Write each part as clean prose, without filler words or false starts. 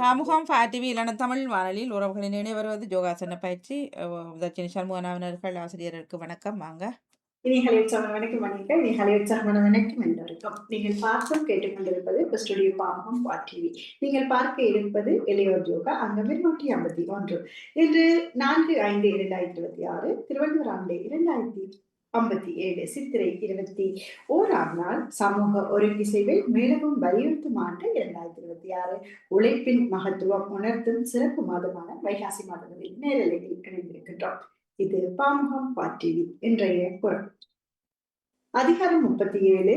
Pamukam TV இல்லான Tamil வானொலியில் உறவுகளின் இணை வருவது யோகாசன பயிற்சி. தட்சிணி சண்முகநாதன் அவர்கள் ஆசிரியருக்கு வணக்கம். வாங்க. இனிகளை உற்சாகம் வணக்கம் மணிக்க இனிகளை உற்சாகமான வணக்கம் எல்லோருக்கும். நீங்கள் பார்த்தும் கேட்டுக்கொண்டிருப்பது ஸ்டுடியோ பாமுகம் டிவி. நீங்கள் பார்க்க இருப்பது இளையோர் யோகா அங்கம் 251. இன்று 4/5/2026 திருவள்ளுவர் ஆண்டு 2057 சித்திரை 21ஆம் நாள். சமூக ஒருங்கிசைவில் மேலவும் வலியுறுத்தும் ஆண்டு 2026 உழைப்பின் மகத்துவம் உணர்த்தும் சிறப்பு மாதமான வைகாசி மாதங்களில் நேரலையில் இணைந்திருக்கின்றோம். இது பாமுகம் டிவி. இன்றைய குரல் அதிகாரம் 37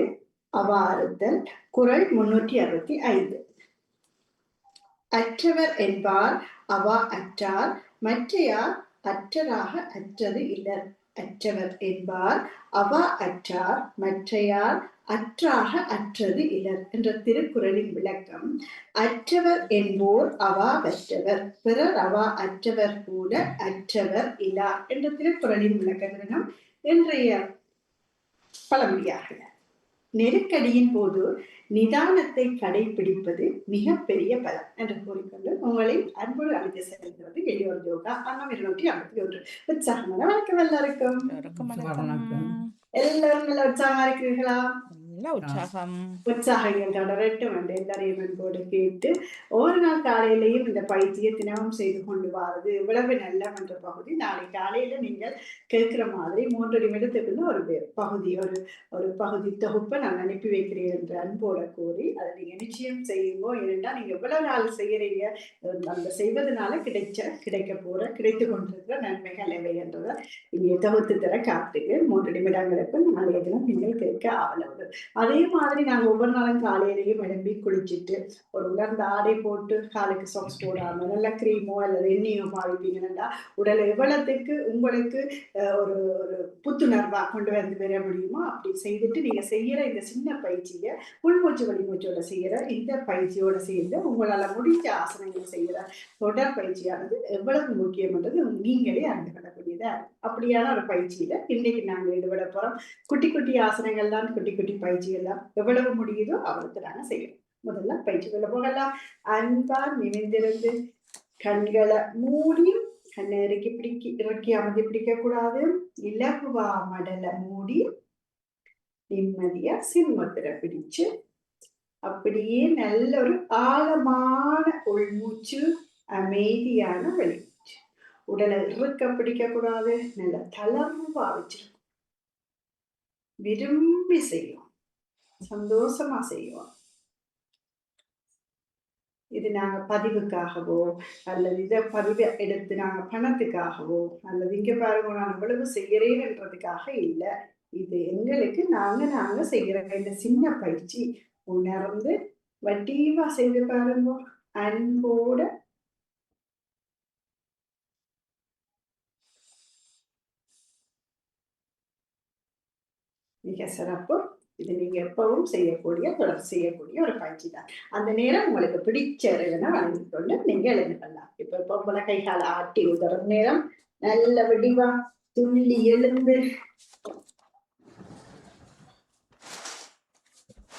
அவாறுதல். குரல் 365. அற்றவர் என்பார் அவா அற்றார் மற்றையார் அற்றராக அற்றது இல்லர். அற்றவர் என்பார் அவா அற்றார் மற்றையார் அற்றாக அற்றது இலர் என்ற திருக்குறளின் விளக்கம். அற்றவர் என்போர் அவா அற்றவர், பிறர் அவா அற்றவர் போல அற்றவர் இலா என்ற திருக்குறளின் விளக்கம் இன்றைய பழமொழியாக. நெருக்கடியின் போது நிதானத்தை கடைபிடிப்பது மிகப்பெரிய பலம் என்று கூறிக்கொண்டு உங்களை அன்போடு அழைத்து செல்கிறது எளியோர் யோகா அங்கம் 251. உற்சாகமான வணக்கம் எல்லாருக்கும். எல்லாரும் நல்ல உற்சாகமா இருக்கிறீர்களா? உற்சாகங்கள் தொடரட்டும் என்று எல்லாரையும் அன்போடு கேட்டு ஒவ்வொரு நாள் காலையிலையும் இந்த பயிற்சியை தினமும் செய்து கொண்டு வாரது இவ்வளவு நல்ல என்ற பகுதி. நாளை காலையில நீங்கள் கேட்கிற மாதிரி 3 நிமிடத்துக்குள்ள ஒரு பகுதி ஒரு பகுதி தொகுப்பை நான் அனுப்பி வைக்கிறேன் என்று அன்போட கூறி அதை நீங்க நிச்சயம் செய்யுமோ. ஏனென்றா நீங்க எவ்வளவு நாள் செய்யறீங்க, அந்த செய்வதனால கிடைத்து கொண்டிருக்கிற நன்மைகள் எவை என்றதை இங்கே தொகுத்து தர காத்துக்கு 3 நிமிடங்களுக்கு நாளைய தினம் நீங்கள் கேட்க ஆவலோடு. அதே மாதிரி நாங்க ஒவ்வொரு நாளும் காலையிலையும் எழும்பி குளிச்சுட்டு ஒரு உலர்ந்த ஆடை போட்டு காலுக்கு சாக்ஸ் போடாம நல்ல கிரீமோ அல்லது எண்ணெயோ பாவிப்பீங்கன்னா உடல் எவ்வளவுக்கு உங்களுக்கு ஒரு ஒரு புத்துணர்வா கொண்டு வந்து வர முடியுமோ அப்படி செய்துட்டு நீங்க செய்யற இந்த சின்ன பயிற்சியை உள்மூச்சு வெளிமூச்சோட செய்யற இந்த பயிற்சியோட சேர்ந்து உங்களால முடிஞ்ச ஆசனங்களை செய்யற தொடர் பயிற்சியானது எவ்வளவு முக்கியம்ன்றது நீங்களே அறிந்து கொள்ளக்கூடியதா. அப்படியான ஒரு பயிற்சியில இன்னைக்கு நாங்கள் ஈடுபட போறோம். குட்டி குட்டி ஆசனங்கள் தான், குட்டி குட்டி பயிற்சிகள் தான். எவ்வளவு முடியுதோ அவ்வளவு நாங்க செய்யணும். முதல்ல பயிற்சிக்குள்ள போகலாம். அன்பா நிமிர்ந்திருந்து கண்களை மூடி கண்ணை இறக்கி அமர்ந்து பிடிக்க கூடாது. இலகுவா மடல மூடி நிம்மதியா சின்முத்திரை பிடிச்சு அப்படியே நல்ல ஒரு ஆழமான உள்மூச்சு, அமைதியான வெளிமூச்சு. உடலை இறுக்க பிடிக்க கூடாது. நல்ல தளர்வா வச்சிருக்கும். விரும்பி செய்யும், சந்தோஷமா செய்வோம். இது நாங்க பதிவுக்காகவோ அல்லது இதை பதிவை எடுத்து நாங்க பணத்துக்காகவோ அல்லது இங்க பாருங்க நான் எவ்வளவு செய்யறேன்றதுக்காக இல்லை. இது எங்களுக்கு நாங்க செய்யற இந்த சின்ன பயிற்சி உணர்ந்து வட்டிவா செய்து பாருங்க. அன்போட மிக சிறப்பு. இது நீங்க எப்பவும் தொடர் செய்யக்கூடிய ஒரு பயிற்சி தான். அந்த நேரம் உங்களுக்கு பிடிச்ச இறைவனை வணங்கி கொண்டு நீங்க எழுந்துக்கலாம். இப்ப போல கைகால ஆட்டி உதறும் நேரம் நல்ல வடிவா துள்ளி எழுந்து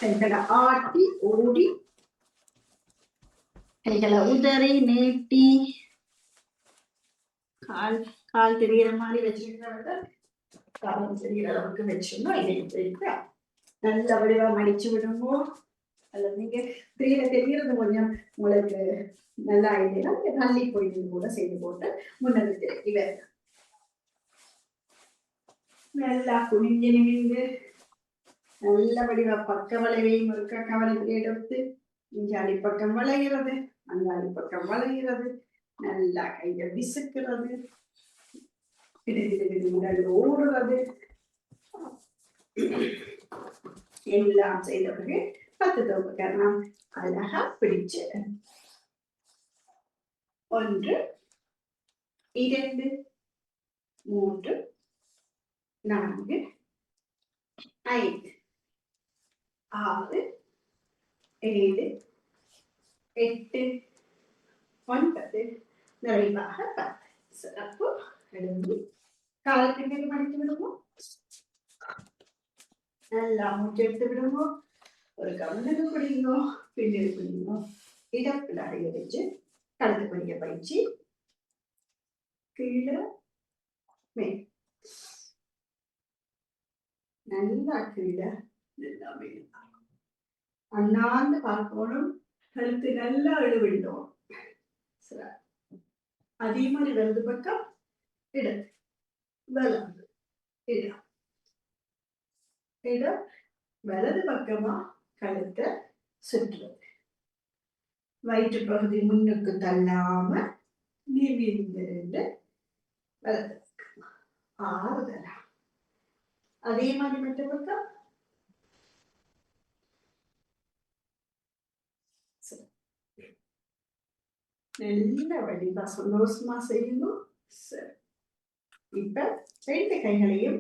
கைகளை ஆட்டி ஓடி கைகளை உதறி நீட்டி கால் தெரிகிற மாதிரி வச்சிருக்கிறவங்க காலம் தெரிகிற அளவுக்கு வச்சிருந்தோம். இதை நல்ல வடிவா மடிச்சு விடுமோ அல்லது நீங்க தெரிகிறது கொஞ்சம் உங்களுக்கு நல்லா இல்லைன்னா தள்ளி போயிட்டு கூட செய்து போட்டு முன்னது திறக்கி வேற நல்லா குனிஞ்சு நிமிந்து நல்ல வடிவா பக்க வளைவையும் இருக்க கவனத்தில் எடுத்து இஞ்சாலி பக்கம் வளைகிறது, அங்காளி பக்கம் வளைகிறது, நல்லா கையை விசுக்கிறது, உடல் ஓடுறது எல்லாம் செய்த பிறகு 10 உபகரணம் அழகா பிடிச்சு 1 2 3 4 5 6 7 8 9 நிறைவாக 10. சிறப்பு. எழுந்து காலத்துக்கு மடித்து விடுவோம். நல்லா மூச்சு எடுத்து விடுவோம். ஒரு கவனத்துக்கு பிடிங்க, பின்னாடி பிடிங்க. இடுப்புல அடைய வச்சு கழுத்து பிடிக்க பயிற்சி. கீழே மேல். நல்லா கீழே நல்லா மேல். அண்ணாந்து பார்க்கணும். கழுத்து நல்லா இழுவிடும். சரி. அதே மாதிரி வலது பக்கம் இடது வலது இடம் இடம் வலது பக்கமா கழுத்தை சுற்றுவது. வயிற்று பகுதி முன்னுக்கு தள்ளாம நிமிர்ந்திருந்து வலது பக்கமா ஆறுதலா. அதே மாதிரி மற்ற பக்கம் நல்ல வடிவா சந்தோஷமா செய்யணும். சரி. இப்ப 2 கைகளையும்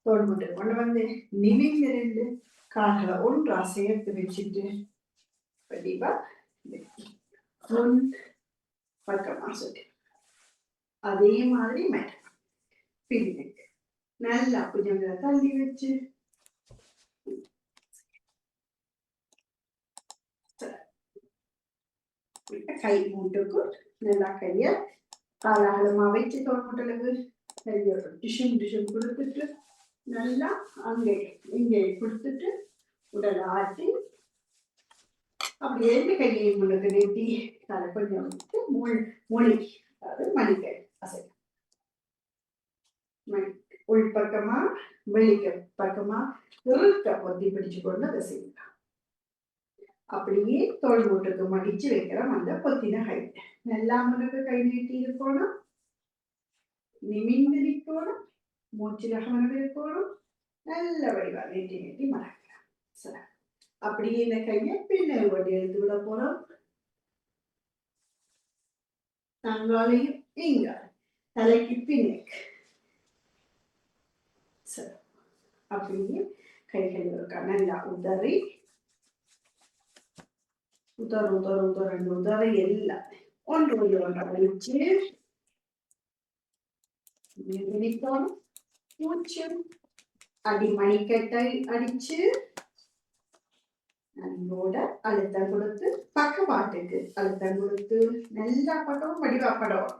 தோள்பட்டு கொண்டு நிமிர்ந்து கால்களை ஒன்றா சேர்த்து வச்சுட்டு வடிவா முன் பக்கமா சுற்றி அதே மாதிரி பின்னுக்கு நல்லா புஜங்களை தள்ளி வச்சு கை மூட்டுக்கும் நல்லா கைய காலகலமா வச்சு தோல்முட்டலுக்கு கைய டிஷன் கொடுத்துட்டு நல்லா அங்கே இங்கே கொடுத்துட்டு உடல் ஆட்டி அப்படி 2 கையையும் முன்னுக்கு நீட்டி தலை கொஞ்சம் வந்துட்டு மொழி அதாவது மணிக்கை அசை உள் பக்கமா வெளிக்க பக்கமா இருக்க பொத்தி பிடிச்சு கொண்டு அதை செய்யலாம். அப்படியே தோல் மூட்டுக்கு மடிச்சு வைக்கிறோம். அந்த பொத்தின கை நல்லா முன்னுக்கு கை நீட்டி இருக்கணும். நிமிந்து நிற்கணும். மூச்சில கவனம் இருக்கணும். நல்ல வடிவா நீட்டி நீட்டி மடக்கலாம். சரி. அப்படியே இந்த கையை பின்னர் கொண்டு எடுத்து விட போறோம். தங்காலையும் இங்க தலைக்கு பின்னுக்கு. சரி. அப்படியே கைகள் இருக்கா நல்லா உதறி உதறி எல்லாம் ஒன்று வலிச்சு நினைக்கணும். மூச்சு அடி மணிக்கட்டை அடிச்சு நம்மோட அழுத்தம் கொடுத்து பக்கவாட்டுக்கு அழுத்தம் கொடுத்து நல்லா பக்கம் வடிவாப்படும்.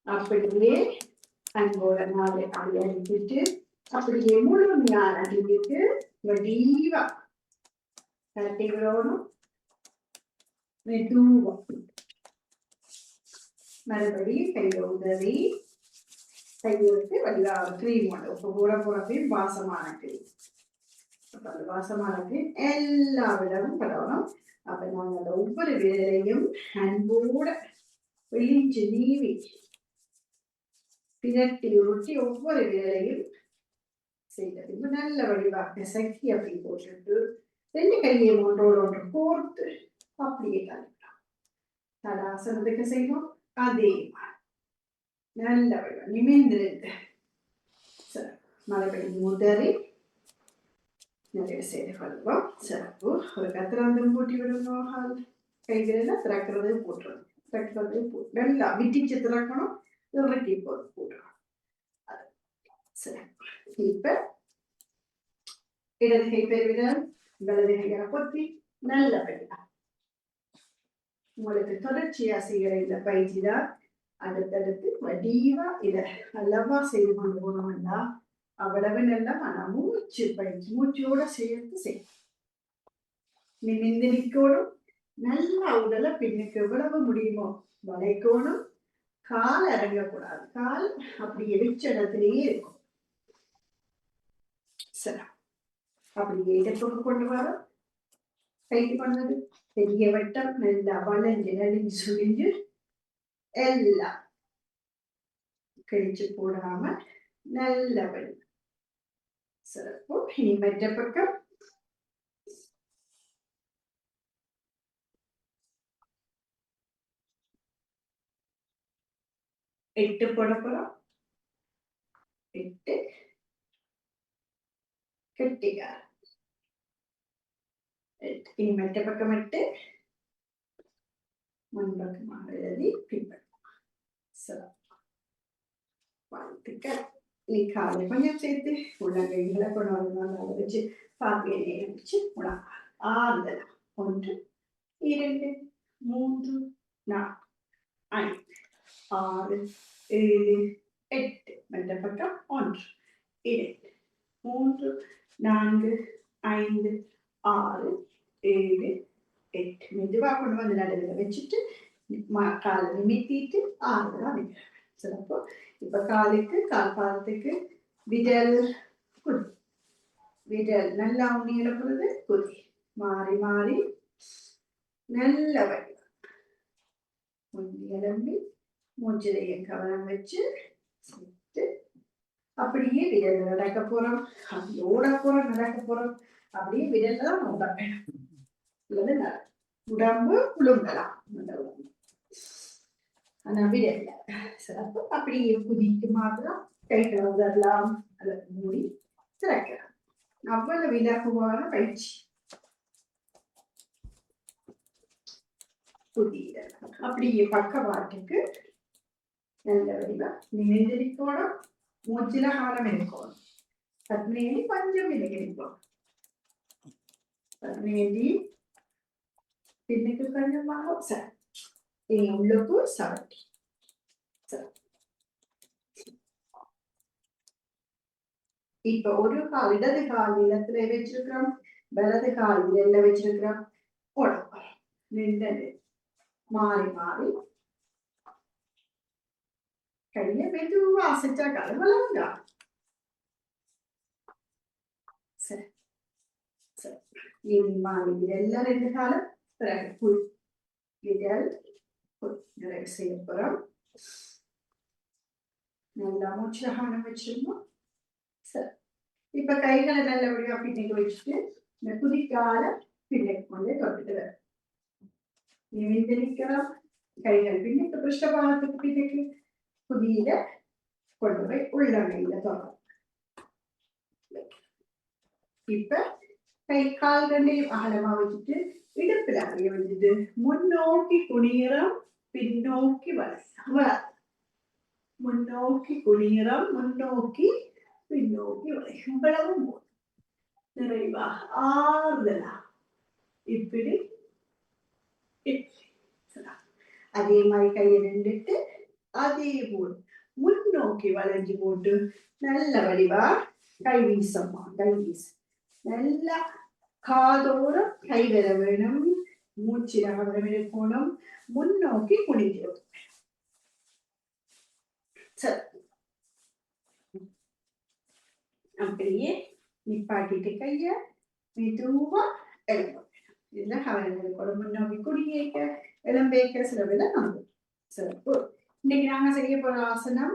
அப்படியே அன்போட 4 அடி அடிச்சுட்டு அப்படியே முழுமையான அடிவிட்டு வடிவா கட்டி விடணும். மெதுவா மறுபடியும் கையை உதவி கையெழுத்து வடிவா கிரீம் ஒன்று இப்போ போற கிரீம் வாசமான கிரீம். அந்த வாசமான கிரீம் எல்லா விடவும் படணும். அப்ப நாங்கள் அந்த ஒவ்வொரு வேலையும் அன்போட வெளிச்சு நீவி பிரட்டி உருட்டி ஒவ்வொரு வேலையும் செய்தது. இப்ப நல்ல வடிவாக சக்தி அப்படி போட்டுட்டு 2 கையையும் ஒன்றோடு ஒன்று கோர்த்து அப்படியே தள்ளிடலாம். தடாசனத்துக்கு செய்வோம். அதே மாதிரி நல்ல வடிவம் நிமிர்ந்திருந்து மறுபடியும் உதறி நிறைய செய்து கொள்வோம். சிறப்பு. ஒரு கத்திராந்தம் போட்டி விடுவோம். கைகளெல்லாம் திறக்கிறது போட்டுருவோம். திறக்கிறது நல்லா விட்டிச்சு திறக்கணும். இறக்கி போட்டுருவோம். சிறப்பு. இப்ப இடது கை பெருவிரல் வலது கையை பொத்தி நல்ல பெரியதா உங்களுக்கு தொடர்ச்சியா செய்கிற இந்த பயிற்சி தான் அடுத்தடுத்து வடிவா இத அளவா செய்து கொண்டு போனோம்னா அவ்வளவு நல்லா மன மூச்சு பயிற்சி மூச்சோட சேர்த்து செய்யும். நிமிந்து நிற்கணும். நல்லா உடலை பின்னுக்கு எவ்வளவு முடியுமோ வளைக்கணும். கால் இறங்கக்கூடாது. கால் அப்படியே வச்ச இடத்துலயே இருக்கும். சரி. அப்படியே இடத்துக்கு கொண்டு வர கைட்டு பண்ணது பெரிய வட்டம் நல்லா வளைஞ்சு நெளிஞ்சு சுழிஞ்சு எல்லாம் கழிச்சு போடாம நல்ல வழி. சிறப்பு. இனி மற்ற பக்கம் எட்டு போட போறோம். 8 கெட்டிக்கார. இனி மற்ற பக்கம் 8 முன்பக்கமாக எழுதி பின்பக்கமாக. சிறப்பு. வாழ்த்துக்கள். நீ காலை கொஞ்சம் சேர்த்து உள்ளங்கைகளை கொண்டு வந்து வச்சு பார்வையை நேரம் வச்சு உணவு ஆறுதலா. 1, 2, 3, 4, 5, 6, 7, 8. மற்ற பக்கம் 1, 2, 3, 4, 5, 6, 7, 8. மெதுவா கொண்டு வந்து நடுவில் வச்சுட்டு காலை நிமித்திட்டு ஆறுதலா நிற்கிறேன். சிறப்பு. இப்ப காலுக்கு கால் பாதத்துக்கு விரல் குதி, விரல் நல்லா உண்ணியில பொழுது குதி, மாறி மாறி நல்ல வழி உண்டி எழும்பி மூச்சிலைய கவனம் வச்சு அப்படியே விரல் நடக்க போறோம், அப்படி ஓட போறோம், நடக்க போறோம், அப்படியே விரல் தான் ஓட இல்லது உடம்பு குழுங்கலாம். ஆனா விரல் சிறப்பு. அப்படியே குதிக்கு மாத்திரம் கைகளை உதறலாம் அல்லது மூடி திறக்கலாம். அவ்வளவு இலகுவான பயிற்சி. புதிய அப்படியே பக்கவாட்டுக்கு நல்ல வடிவா நினைந்திருக்கணும், மூச்சில காலம் இருக்கணும். பத்மேனி கொஞ்சம் விலகிருக்கும், பத்மேனி பின்னுக்கு கொஞ்சமாக சார், இனி உள்ளுக்கு சவட்டி. இப்ப ஒரு கால் இடது கால் நிலத்துல வச்சிருக்கிறோம், வலது கால் நெல்ல வச்சிருக்கிறோம். உடம்பு நின்று மாறி மாறி கைய மெதுவா அசைச்சா கலவலங்க. சரி சரி. இனி மாறி விரல் ரெண்டு காலம், பிறகு புல் விரல் நிறைவு செய்ய போறோம். நல்லா மூச்சாக வச்சிருந்தோம். சரி. இப்ப கைகளை நல்லபடியா பின்னுக்கு வச்சுட்டு இந்த குதிக்கால பின்னுக்கு கொண்டு தொட்டுட்டு நிமிந்திருக்கிறோம். கைகள் பின்னுக்கு பிருஷ்டபாகத்துக்கு பின்னுக்கு குதியில கொண்டு போய் உள்ளங்கையில தொடரும். இப்ப கை கால் ரெண்டையும் அகலமா வச்சுட்டு இடுப்புல அப்படியே வச்சுட்டு முன்னோக்கி குனிகிறோம், பின்னோக்கி வளர்ச்சி, முன்னோக்கி குனிகிறோம், முன்னோக்கி பின்னோக்கி வளர்ச்சி. இவ்வளவும் நிறைவா ஆறுதலா இப்படி அதே மாதிரி கையை நின்றுட்டு அதே போல் முன்னோக்கி வளைஞ்சு போட்டு நல்ல வடிவா கை வீசம்மா, கை வீச நல்லா காதோறும் கை வர வேணும், மூச்சில கவனம் இருக்கணும், முன்னோக்கி குனிஞ்சிடும். சரி, அப்படியே நிப்பாட்டிட்டு கைய மெதுவா எழுப்ப இதுல கவனம் இருக்கணும். முன்னோக்கி குடியேக்க இளம்பேக்க சிலவில நம்பு. சிறப்பு. இன்னைக்கு நாங்க செய்ய போற ஆசனம்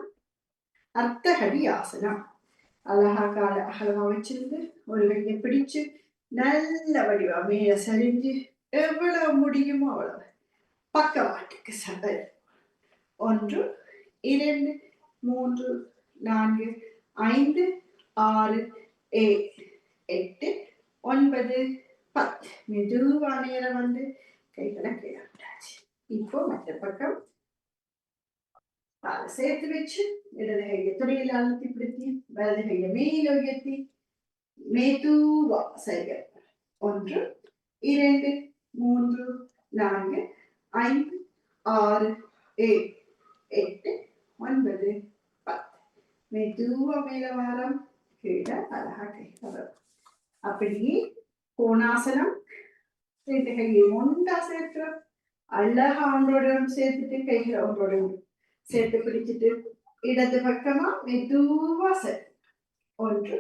அர்த்தகடி ஆசனம். அழகா கால அகலமா வச்சிருந்து ஒரு கையை பிடிச்சு நல்ல வடிவா மேல சரிஞ்சு எவ்வளவு முடியுமோ அவ்வளவு பக்கவாட்டுக்கு சபை. 1, 2, 3, 4, 5, 6, 7, 8, 9, 10. மெதுவா நேரம் வந்து கைகளை கீழே விட்டாச்சு. இப்போ மற்ற பக்கம் காலை சேர்த்து வச்சு இடது கையை துணியில அழுத்தி பிடித்தி வலது கையை மேல உயர்த்தி மெதுவா செய்ய. 1, 2, 3, 4, 5, 6, 7, 8, 9, 10. மெதுவா மேல வாரம் கீழே அழகா கை வரும். அப்படியே கோணாசனம். ரெண்டு கையை ஒன்றா சேர்க்கிறோம், அழகா ஒன்றோட சேர்த்துட்டு கைகளை ஒன்றோட சேர்த்து பிடிச்சிட்டு இடது பக்கமா மெதுவா சரி. 1,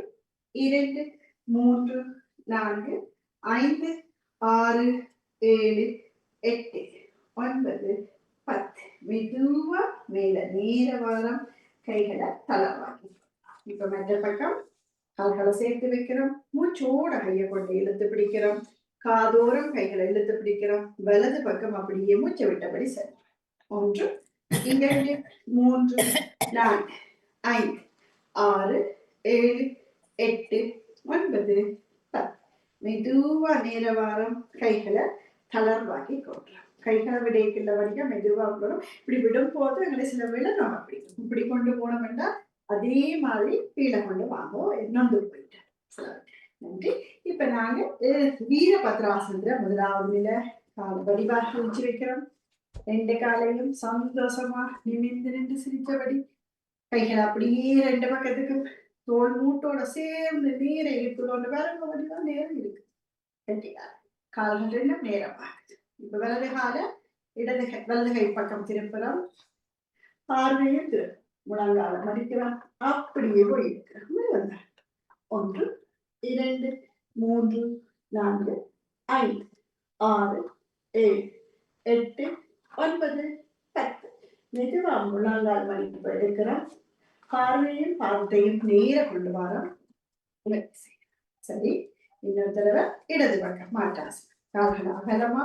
2, 3, 4, 5, 6, 7, 8, 9, 10. மெதுவா மேல நேர வாரம் கைகளை தளவாக்கி. இப்ப மற்ற பக்கம் கால்களை சேர்த்து வைக்கிறோம், மூச்சோட கையை கொண்டு இழுத்து பிடிக்கிறோம், காதோரம் கைகளை இழுத்து பிடிக்கிறோம், வலது பக்கம் அப்படியே மூச்சை விட்டபடி சரி. 1, 2, 3, 4, 5, 6, 7, 8, 9, 10. மெதுவா நேர வாரம் கைகளை தளர்வாக்கி கொள்றோம். கைகளை விடைக்குள்ள வரைக்கும் மெதுவா போறோம். இப்படி விடும் போது எங்களை சில வேலை நம்ம இப்படி கொண்டு போனோம்னா அதே மாதிரி கீழே கொண்டு வாங்குவோம். நொந்து போயிட்டேன். நன்றி. இப்ப நாங்க வீரபத்ராசனத்துல முதலாவது நிலை கால வடிவாக வச்சு வைக்கிறோம். 2 காலையும் சந்தோஷமா நிமிர்ந்து நின்று சிரித்தபடி கைகள் அப்படியே 2 பக்கத்துக்கும் தோள் மூட்டோட சேர்ந்து நேர இழுத்து கொண்டு வரங்க வடிவா நேரம் இருக்கு. கட்டிக்கால் கால்கள் 2ம் நேரமாகுது. இப்ப வலது கால வலது கை பக்கம் திருப்புறோம். பார்வையை முழங்கால மடிக்கிறோம். அப்படியே போய் இருக்கிறோம். 1 2 3 4 5 6 7 8 9 10 மெதுவா முழங்கால் மடிப்பு எடுக்கிறோம். பார்வையும் பாதத்தையும் நேர கொண்டு வரோம். சரி, இன்னொரு தடவை இடது பக்கம் மாட்டாசனம். கால்களை அகலமா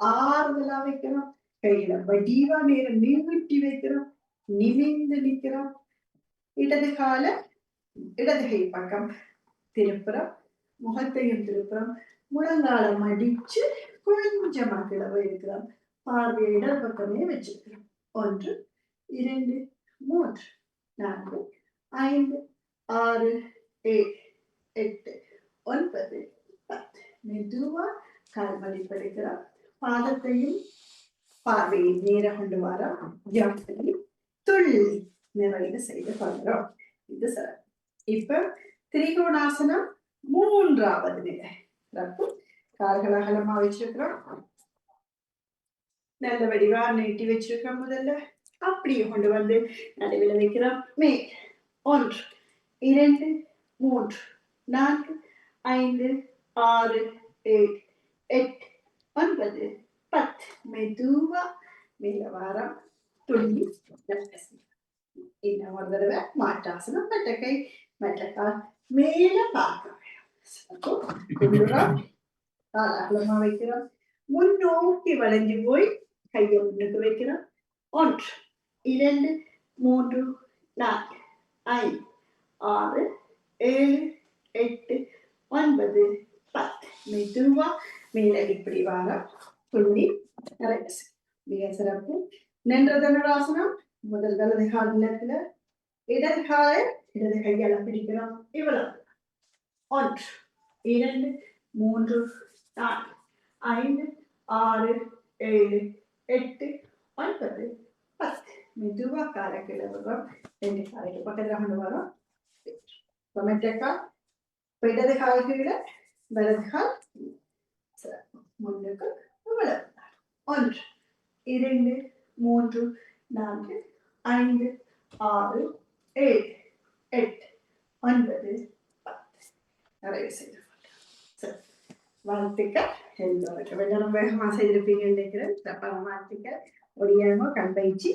ஆறுதலா வைக்கிறோம். கைகளை வடிவா நேரம் நிமிட்டி வைக்கிறோம். நிமிந்து நிற்கிறோம். இடது கால இடது கை பக்கம் திருப்புறோம். முகத்தையும் திருப்புறோம். முழங்கால மடிச்சு கொஞ்சமா கிளவு இருக்கிறோம். பார்வையை இடது பக்கமே வச்சிருக்கிறோம். 1 2 3 4 5 6 7 8 9 10 மெதுவா கால் மடிப்பெடுக்கிறோம். பாதத்தையும் பார்வையை நேர கொண்டு வரோம். ஜம்பி துள்ளி நிறைய செய்து பண்றோம். இது சார். இப்ப திரிகோணாசனம் 3வது நிலை. கால்கள் அகலமா வச்சிருக்கிறோம். நல்ல வடிவா நீட்டி வச்சிருக்கிறோம். முதல்ல அப்படியே கொண்டு வந்து நடுவில் வைக்கிறோம். மேல் 1 2 3 4 5 6 7 8 9 10 மெதுவா மேல வாரம் துள்ளி இன்னும் ஒரு தடவை மாட்டாசனம். மட்டக்கை மட்டக்கால் மேல பார்க்கிறோம். கால் அகலமா வைக்கிறோம். முன்னோக்கி வளைஞ்சு போய் கையை முன்னுக்கு வைக்கிறோம். 1 2 3 4 5 6 7 8 9 10 மெதுவா மேல இப்படி வாரம் துள்ளி நிறைய மிக சிறப்பு. நின்ற தனுராசனம். முதல் வலது கால் நிலத்துல, இடது காலை இடது கையால பிடிக்கிறோம். இவ்வளவு 1 2 3 4 5 6 7 8 9 10 மெதுவா காலை கீழே வரும். 2 காலைக்கு பக்கத்துல கொண்டு வரோம். மெட்டக்கால் இடது கால் கீழே வலது கால் முன்னுக்கு. இவ்வளவு 1 2 3 4 5 6 7 8 9 10 நிறைய செய்து வாழ்த்துக்கள். எல்லோருக்கும் வெள்ளம் வேகமா செய்திருப்பீங்கன்னு நினைக்கிறேன். தப்பான வாழ்த்துக்கள். ஒடியாம கண் பயிற்சி.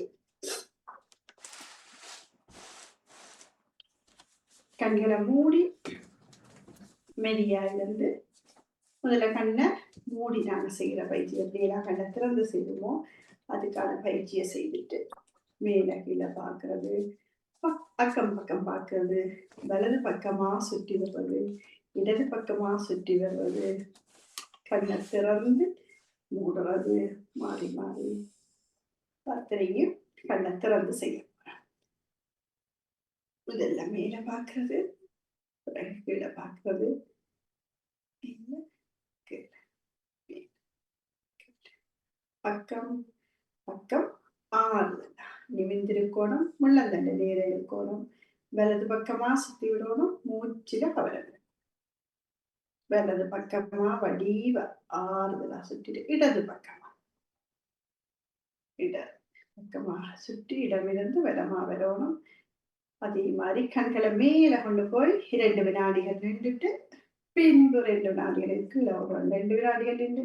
கண்களை மூடி மெரியா இருந்து முதல்ல கண்ணை மூடி நாங்கள் செய்கிற பயிற்சி எப்படியெல்லாம் கண்ணை திறந்து செய்வோமோ அதுக்கான பயிற்சியை செய்துட்டு மேல கீழே பார்க்கறது, அக்கம் பக்கம் பார்க்கறது, வலது பக்கமா சுற்றி வருவது, இடது பக்கமா சுற்றி வருவது, கண்ணை திறந்து மூடுறது, மாறி மாறி பத்திரையும் கண்ணை திறந்து செய்ய போறேன். இதெல்லாம் மேல பார்க்கறது, கீழே பார்க்கறது, பக்கம் பக்கம் ஆறுதல். நிமிந்திருக்கணும். முள்ளந்தண்டு நேர இருக்கணும். வலது பக்கமா சுத்தி விடணும். மூச்சில கவலை. வலது பக்கமா வடிவ ஆறுதலா சுற்றிட்டு இடது பக்கமா இடது பக்கமா சுற்றி இடமிருந்து வலமா வரணும். அதே மாதிரி கண்களை மேல கொண்டு போய் 2 வினாடிகள் நின்றுட்டு பின்பு 2 வினாடிகள் கீழே விடணும். 2 வினாடிகள் நின்று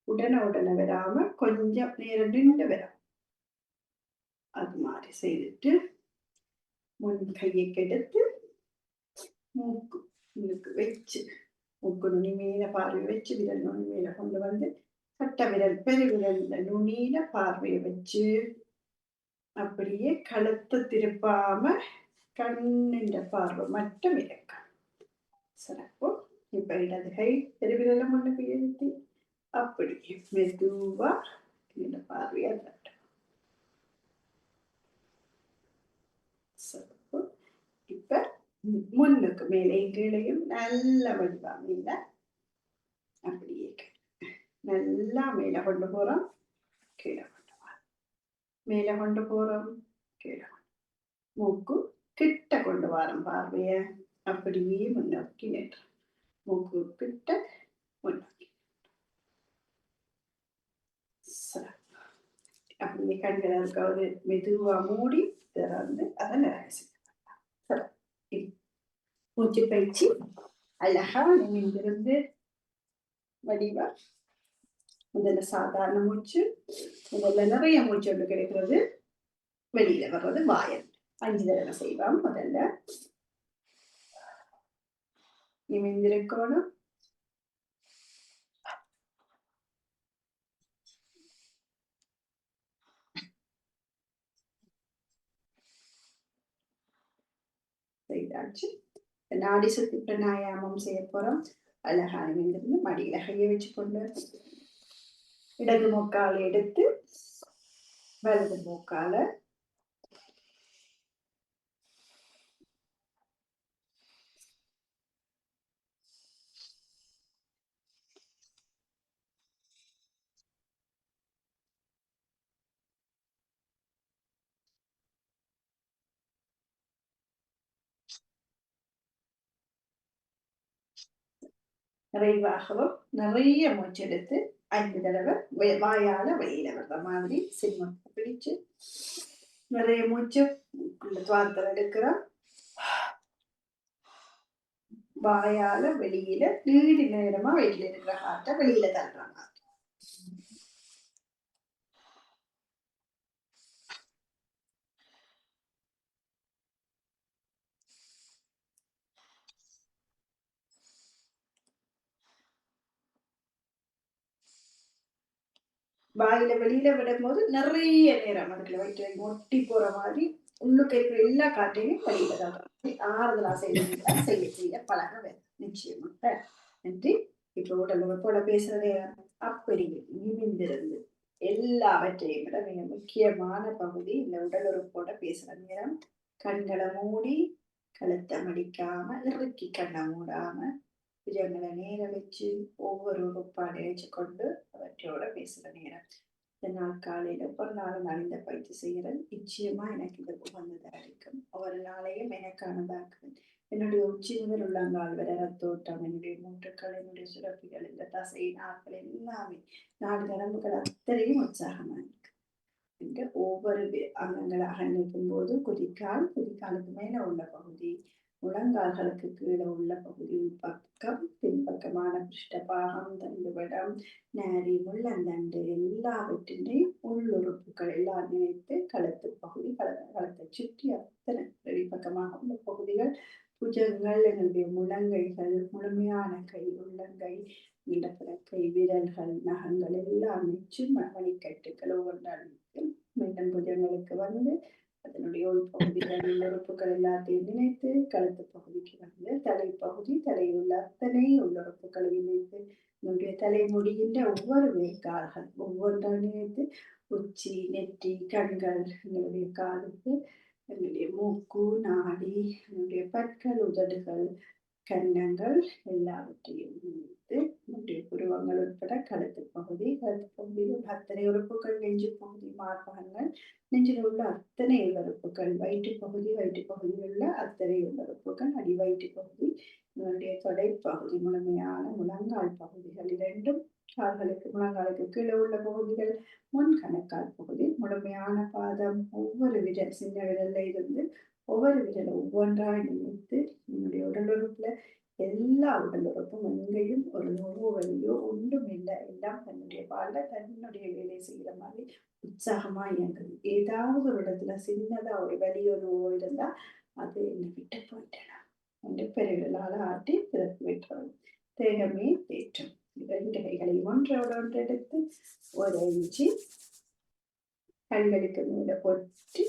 உடனே வராம கொஞ்சம் நேரம் நின்று வரும். அது மாதிரி செய்துட்டு முன் கையை கெடுத்து மூக்கு வச்சு மூக்கு நுனி மேல பார்வை வச்சு விரல் நுனி மேல கொண்டு வந்து கட்ட விரல் பெருவிரல் நுனியில பார்வையை வச்சு அப்படியே கழுத்தை திருப்பாம கண்ணின் பார்வை மட்டும் இருக்க சிறப்பு. இப்ப இடது கை பெருவிரல முன்னுக்கு எழுத்தி அப்படியே மெதுவா இந்த பார்வையை தட்டும். சிறப்பு. இப்ப முன்னுக்கு மேலேயும் கீழையும் நல்ல வடிவா மேல அப்படியே நல்லா மேல கொண்டு போறோம், கீழே கொண்டு வரோம், மேல கொண்டு போறோம், கீழே மூக்கு கிட்ட கொண்டு வரோம் பார்வைய, அப்படியே முன்னோக்கி நின்றோம், மூக்கு கிட்ட முன்னோக்கி. அப்படியே கண்களை இருக்காவது மெதுவா மூடி திறந்து அதை நிறைய செய்யலாம். மூச்சு பயிற்சி அழகா நிமிர்ந்திருந்து வடிவா முதல்ல சாதாரண மூச்சு, முதல்ல நிறைய மூச்சு ஒன்று கிடைக்கிறது, வெளியில வர்றது வாயல். 5 தடவை செய்வோம். முதல்ல நிமிர்ந்திருக்கணும், செய்தாச்சு. நாடி சுத்தி பிராணாயாமம் செய்ய போறோம். அழகா நிமிர்ந்திருந்து மடியில கையை வச்சுக்கொண்டு இடது மூக்கால எடுத்து வலது மூக்கால நிறைவாகவும் நிறைய மூச்சு எடுத்து 5 தடவை வாயால வெளியில வர்ற மாதிரி சிம்மத்தை பிடிச்சு நிறைய மூச்சு துவாரத்தில் எடுக்கிறோம், வாயால வெளியில நீடி நேரமா வயிற்றுல இருக்கிற காற்றை வெளியில தள்ளுறாங்க. வாயில வெளியில விடும்போது நிறைய நேரம் அதுக்குள்ள வயிற்று ஒட்டி போற மாதிரி உள்ளுக்கு இருக்கிற எல்லா காற்றையும் வெளியில தள்ளுறாங்க. ஆறுதலா செய்ய செய்ய பழக வேணும் நிச்சயமாக. நன்றி. இப்ப உடல் உறுப்போட பேசுறதே அப்படி நிமிர்ந்திருந்து எல்லாவற்றையும் விட மிக முக்கியமான பகுதி இந்த உடல் உறுப்போட பேசுற நேரம். கண்களை மூடி கழுத்தை மடிக்காம இறுக்கி கண்ணை மூடாம புஜங்களை நேர வச்சு ஒவ்வொரு உறுப்பா நினைச்சு கொண்டு அவற்றோட பேசுற நேரம். இந்த நாள் காலையில ஒவ்வொரு நாளும் நான் இந்த பயிற்சி செய்யறேன். நிச்சயமா எனக்கு இது உகந்ததா இருக்கும். ஒவ்வொரு நாளையும் எனக்கானதாக்குவேன். என்னுடைய உச்சி முதல் உள்ளங்கால் வரை ரத்தோட்டம், என்னுடைய மூட்டுக்கள், என்னுடைய சுரப்பிகள், இந்த தசை நாட்கள் எல்லாமே 4 நரம்புகள் அத்தனையும் உற்சாகமா இருக்கு. இங்க ஒவ்வொரு அங்கங்களாக நிற்கும் போது குதிக்காலுக்கு மேல உள்ள பகுதி, முழங்கால்களுக்கு கீழே உள்ள பகுதி, பக்கம் பின்பக்கமான பிருஷ்டபாகம், தண்டுவடம், நாடி, முள்ளந்தண்டு எல்லாவற்றினையும் உள்ளுறுப்புகள் எல்லாம் நினைத்து கழுத்து பகுதி, களத்தை சுற்றி அத்தனை வெளிப்பக்கமாக உள்ள பகுதிகள், புஜங்கள், என்னுடைய முழங்கைகள், முழுமையான கை, உள்ளங்கை, இடப்பிறக்கை, விரல்கள், நகங்கள் எல்லாம் நிச்சு மணிக்கட்டுகள் ஒவ்வொன்றால் மீண்டும் புஜங்களுக்கு வந்து அதனுடைய உள்பகுதிகள் உள்ளுறுப்புகள் எல்லாத்தையும் நினைத்து கழுத்து பகுதிக்கு வந்து தலைப்பகுதி, தலையில் உள்ள அத்தனை உள்ளுறுப்புகளை இணைத்து என்னுடைய தலைமுடிகின்ற ஒவ்வொரு வேர்க்கால்கள் ஒவ்வொன்றால் நினைத்து உச்சி, நெற்றி, கண்கள், என்னுடைய காலுக்கு, என்னுடைய மூக்கு, நாடி, என்னுடைய பற்கள், உதடுகள், கன்னங்கள் எல்லாவற்றையும் நினைத்து என்னுடைய புருவங்கள் உட்பட கழுத்து பகுதியில் உள்ள அத்தனை உறுப்புகள், நெஞ்சு பகுதி, மார்பகங்கள், நெஞ்சில் உள்ள அத்தனை உறுப்புகள், வயிற்று பகுதியில் உள்ள அத்தனை உறுப்புகள், அடி வயிற்று பகுதி, என்னுடைய தொடைப்பகுதி, முழுமையான முழங்கால் பகுதிகள் இரண்டும், கால்களுக்கு முழங்காலுக்கு கீழே உள்ள பகுதிகள், முன் கணக்கால் பகுதி, முழுமையான பாதம், ஒவ்வொரு விரல் சின்ன விரல்ல இருந்து ஒவ்வொரு விரலை ஒவ்வொன்றாய் நினைத்து என்னுடைய உடல் உறுப்புல எல்லா உடல் உறுப்பும் எங்கேயும் ஒரு நோவோ வலியோ ஒன்றும் இல்லை, எல்லாம் தன்னுடைய பால்ல தன்னுடைய வேலை செய்கிற மாதிரி உற்சாகமா இயங்குது. ஏதாவது ஒரு இடத்துல சின்னதா ஒரு வலியோ நோவோ இருந்தா அது என்னை விட்டு போயிட்டேன் என்று பெருவிரலால ஆட்டி திறப்பு விட்டுறோம். தேகமே தேற்றம். 2 கைகளையும் ஒன்றோடு ஒன்று எடுத்து ஒரு இஞ்சி கண்களுக்கு மேல பொற்றி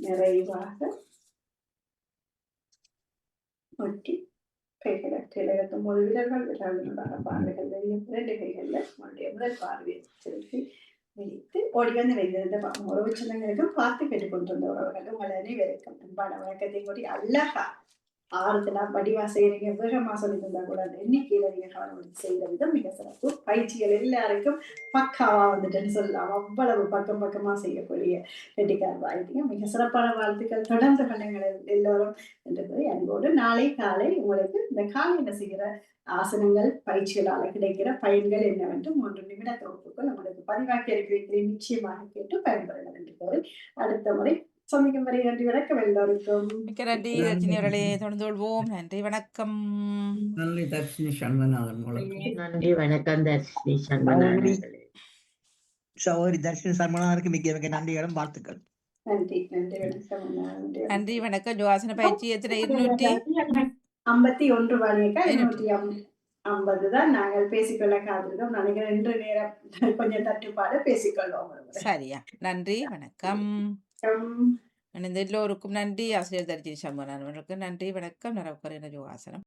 நிறைவாக ஒட்டி கைகளை கிழக்கும் ஒரு விரல்கள் விரல்களுடைய பாதைகள் வெளியே 2 கைகள்ல உங்களுடைய முதல் பார்வையை செலுத்தி விழித்து ஓடி வந்து வைத்திருந்த உறவு சொந்தங்களுக்கும் பார்த்து கேட்டுக்கொண்டிருந்த உறவுகள் உங்கள் அனைவருக்கும் அன்பான வணக்கத்தை கூறி அழகா ஆறுதலா வடிவா செய்றீங்க. வேகமா சொல்லி தந்தா கூட அந்த எண்ணிக்கையில நீங்க கவனம் எடுத்து செய்த விதம் மிக சிறப்பு. பயிற்சிகள் எல்லாருக்கும் பக்காவா வந்துட்டுன்னு சொல்லலாம். அவ்வளவு பக்கம் பக்கமா செய்யக்கூடிய கெட்டிக்காரர் ஆயிட்டீங்க. மிக சிறப்பான வாழ்த்துக்கள். தொடர்ந்து பண்ணுங்கள் எல்லோரும் என்று கூறி அன்போடு நாளை காலை உங்களுக்கு இந்த காலையில செய்கிற ஆசனங்கள், பயிற்சிகளால கிடைக்கிற பயன்கள் என்னவென்று 3 நிமிட தொகுப்புக்குள் உங்களுக்கு பதிவாக்கி அனுப்பி வைக்கிறேன். நிச்சயமாக கேட்டு பயன்பெறுங்கள் என்று கூறி அடுத்த முறை சந்திக்கும் வரை நன்றி வணக்கம் எல்லோருக்கும். மிக்க நன்றி நன்றி. தர்ஷினி அவர்களே. தொடர்ந்து கொள்வோம். நன்றி, வணக்கம். நன்றி தர்ஷினி சண்முகநாதன் உங்களுக்கு. நன்றி வணக்கம் தர்ஷினி சகோதரி சண்முகநாதன். சகோதரி தர்ஷினி சர்மனாருக்கு மிக்க மிக்க நன்றிகளும் வாழ்த்துக்கள். நன்றி நன்றி வணக்கம் அண்ணா. நன்றி நன்றி, வணக்கம். யோகாசன பயிற்சி எத்தனை 251 வாணியக்கா 200. 250 தான் நாங்கள் பேசிக்கொள்ள காத்திருக்கோம். நினைக்கிறேன் இன்று நேரம் கொஞ்சம் தட்டுப்பாடு பேசிக்கொள்வோம். சரியா. நன்றி, வணக்கம். வணக்கம். இணைந்த எல்லோருக்கும் நன்றி. ஆசிரியர் தர்ஜினி சண்முகநாதன் அவர்களுக்கு நன்றி, வணக்கம். நரவுக்கரை யோகாசனம்.